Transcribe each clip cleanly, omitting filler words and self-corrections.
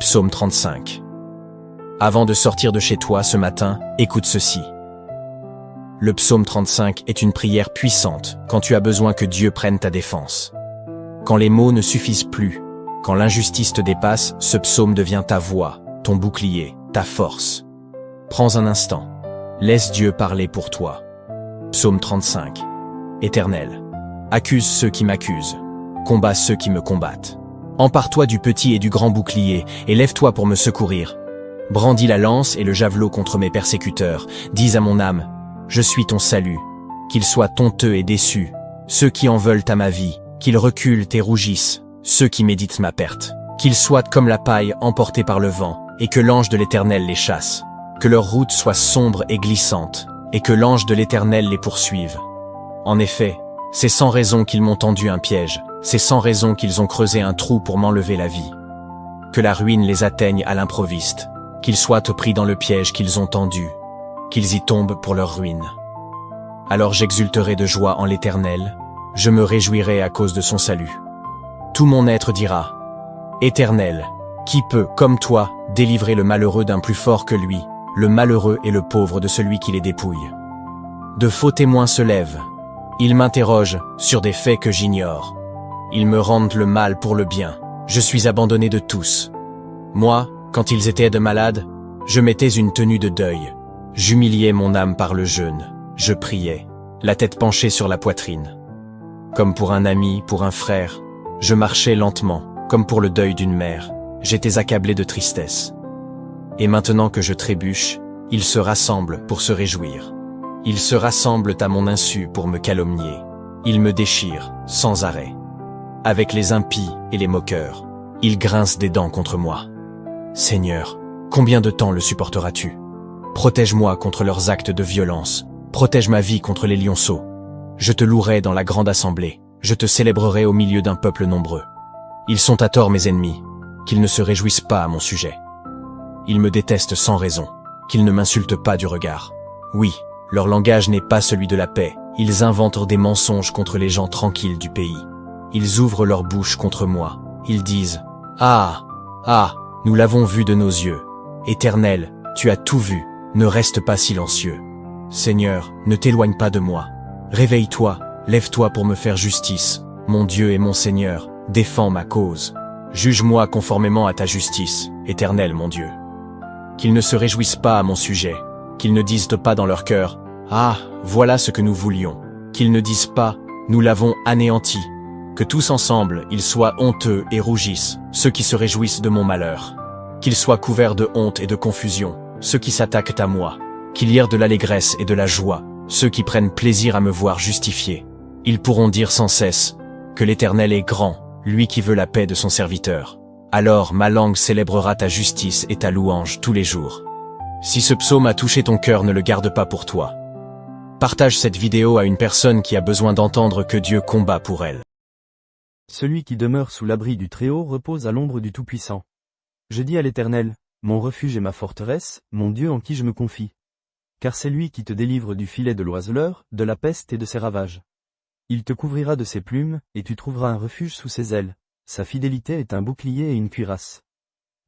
psaume 35. Avant de sortir de chez toi ce matin, écoute ceci. Le psaume 35 est une prière puissante quand tu as besoin que Dieu prenne ta défense. Quand les mots ne suffisent plus, quand l'injustice te dépasse, ce psaume devient ta voix, ton bouclier, ta force. Prends un instant. Laisse Dieu parler pour toi. Psaume 35. Éternel, accuse ceux qui m'accusent. Combat ceux qui me combattent. Empare-toi du petit et du grand bouclier, et lève-toi pour me secourir. Brandis la lance et le javelot contre mes persécuteurs. Dis à mon âme, je suis ton salut. Qu'ils soient honteux et déçus, ceux qui en veulent à ma vie, qu'ils reculent et rougissent, ceux qui méditent ma perte. Qu'ils soient comme la paille emportée par le vent, et que l'ange de l'Éternel les chasse. Que leur route soit sombre et glissante, et que l'ange de l'Éternel les poursuive. En effet, c'est sans raison qu'ils m'ont tendu un piège, c'est sans raison qu'ils ont creusé un trou pour m'enlever la vie. Que la ruine les atteigne à l'improviste, qu'ils soient pris dans le piège qu'ils ont tendu, qu'ils y tombent pour leur ruine. Alors j'exulterai de joie en l'Éternel, je me réjouirai à cause de son salut. Tout mon être dira, Éternel, qui peut, comme toi, délivrer le malheureux d'un plus fort que lui, le malheureux et le pauvre de celui qui les dépouille. De faux témoins se lèvent. Ils m'interrogent sur des faits que j'ignore. Ils me rendent le mal pour le bien. Je suis abandonné de tous. Moi, quand ils étaient de malades, je mettais une tenue de deuil. J'humiliais mon âme par le jeûne. Je priais, la tête penchée sur la poitrine. Comme pour un ami, pour un frère, je marchais lentement, comme pour le deuil d'une mère. J'étais accablé de tristesse. Et maintenant que je trébuche, ils se rassemblent pour se réjouir. Ils se rassemblent à mon insu pour me calomnier. Ils me déchirent, sans arrêt. Avec les impies et les moqueurs, ils grincent des dents contre moi. Seigneur, combien de temps le supporteras-tu? Protège-moi contre leurs actes de violence. Protège ma vie contre les lionceaux. Je te louerai dans la grande assemblée. Je te célébrerai au milieu d'un peuple nombreux. Ils sont à tort mes ennemis, qu'ils ne se réjouissent pas à mon sujet. Ils me détestent sans raison, qu'ils ne m'insultent pas du regard. Oui, leur langage n'est pas celui de la paix, ils inventent des mensonges contre les gens tranquilles du pays. Ils ouvrent leur bouche contre moi, ils disent « Ah, ah, nous l'avons vu de nos yeux. Éternel, tu as tout vu, ne reste pas silencieux. Seigneur, ne t'éloigne pas de moi. Réveille-toi, lève-toi pour me faire justice. Mon Dieu et mon Seigneur, défends ma cause. Juge-moi conformément à ta justice, Éternel mon Dieu. » Qu'ils ne se réjouissent pas à mon sujet, qu'ils ne disent pas dans leur cœur « Ah, voilà ce que nous voulions », qu'ils ne disent pas « Nous l'avons anéanti », que tous ensemble ils soient honteux et rougissent, ceux qui se réjouissent de mon malheur. Qu'ils soient couverts de honte et de confusion, ceux qui s'attaquent à moi, qu'il y ait de l'allégresse et de la joie, ceux qui prennent plaisir à me voir justifié. Ils pourront dire sans cesse que l'Éternel est grand, lui qui veut la paix de son serviteur. Alors ma langue célébrera ta justice et ta louange tous les jours. Si ce psaume a touché ton cœur, ne le garde pas pour toi. Partage cette vidéo à une personne qui a besoin d'entendre que Dieu combat pour elle. Celui qui demeure sous l'abri du Très-Haut repose à l'ombre du Tout-Puissant. Je dis à l'Éternel, mon refuge et ma forteresse, mon Dieu en qui je me confie. Car c'est lui qui te délivre du filet de l'oiseleur, de la peste et de ses ravages. Il te couvrira de ses plumes, et tu trouveras un refuge sous ses ailes. Sa fidélité est un bouclier et une cuirasse.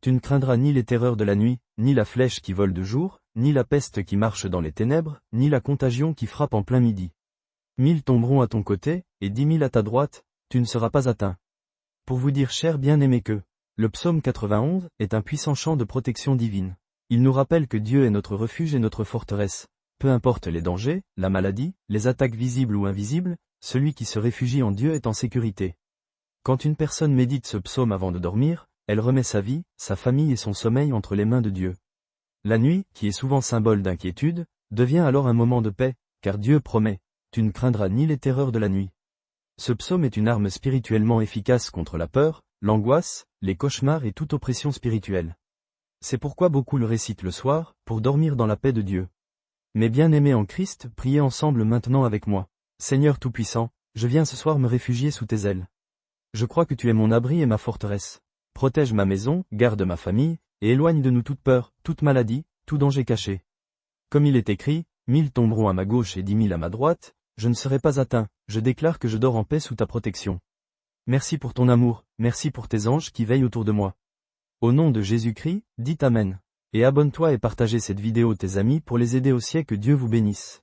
Tu ne craindras ni les terreurs de la nuit, ni la flèche qui vole de jour, ni la peste qui marche dans les ténèbres, ni la contagion qui frappe en plein midi. 1000 tomberont à ton côté, et 10 000 à ta droite, tu ne seras pas atteint. Pour vous dire cher bien-aimé que, le psaume 91 est un puissant chant de protection divine. Il nous rappelle que Dieu est notre refuge et notre forteresse. Peu importe les dangers, la maladie, les attaques visibles ou invisibles, celui qui se réfugie en Dieu est en sécurité. Quand une personne médite ce psaume avant de dormir, elle remet sa vie, sa famille et son sommeil entre les mains de Dieu. La nuit, qui est souvent symbole d'inquiétude, devient alors un moment de paix, car Dieu promet, tu ne craindras ni les terreurs de la nuit. Ce psaume est une arme spirituellement efficace contre la peur, l'angoisse, les cauchemars et toute oppression spirituelle. C'est pourquoi beaucoup le récitent le soir, pour dormir dans la paix de Dieu. Mes bien-aimés en Christ, priez ensemble maintenant avec moi. Seigneur Tout-Puissant, je viens ce soir me réfugier sous tes ailes. Je crois que tu es mon abri et ma forteresse. Protège ma maison, garde ma famille, et éloigne de nous toute peur, toute maladie, tout danger caché. Comme il est écrit, 1000 tomberont à ma gauche et 10 000 à ma droite, je ne serai pas atteint, je déclare que je dors en paix sous ta protection. Merci pour ton amour, merci pour tes anges qui veillent autour de moi. Au nom de Jésus-Christ, dites Amen. Et abonne-toi et partagez cette vidéo à tes amis pour les aider aussi, et que Dieu vous bénisse.